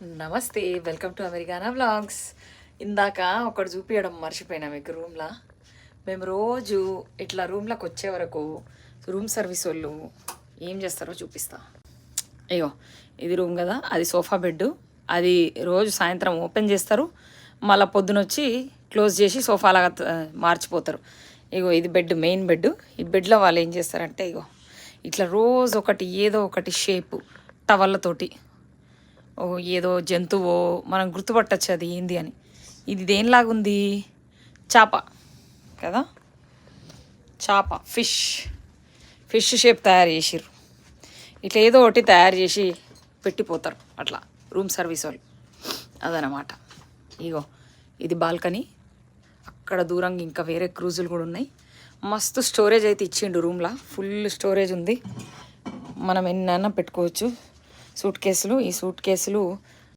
నమస్తే, welcome to అమెరికానా vlogs. ఇందాక ఒకటి చూపించడం మర్చిపోయినా మీకు రూమ్లో. మేము రోజు ఇట్లా రూమ్లోకి వచ్చే వరకు రూమ్ సర్వీస్ వాళ్ళు ఏం చేస్తారో చూపిస్తా. అయ్యో, ఇది రూమ్ కదా, అది సోఫా బెడ్. అది రోజు సాయంత్రం ఓపెన్ చేస్తారు, మళ్ళీ పొద్దున వచ్చి క్లోజ్ చేసి సోఫా లాగా మార్చిపోతారు. ఇగో ఇది బెడ్, మెయిన్ బెడ్. ఈ బెడ్లో వాళ్ళు ఏం చేస్తారంటే ఇగో ఇట్లా రోజు ఒకటి ఏదో ఒకటి షేపు టవళ్ళతోటి ఓ ఏదో జంతువో మనం గుర్తుపట్టచ్చు అది ఏంది అని. ఇది దేనిలాగుంది, చేప కదా, చేప, ఫిష్ షేప్ తయారు చేసిర్రు. ఇట్లా ఏదో ఒకటి తయారు చేసి పెట్టిపోతారు అట్లా రూమ్ సర్వీస్ వాళ్ళు. అదనమాట. ఇగో ఇది బాల్కనీ. అక్కడ దూరంగా ఇంకా వేరే క్రూజులు కూడా ఉన్నాయి. మస్తు స్టోరేజ్ అయితే ఇచ్చిండు రూమ్లో, ఫుల్ స్టోరేజ్ ఉంది. మనం ఎన్నైనా పెట్టుకోవచ్చు సూట్ కేసులు. ఈ సూట్ కేసులు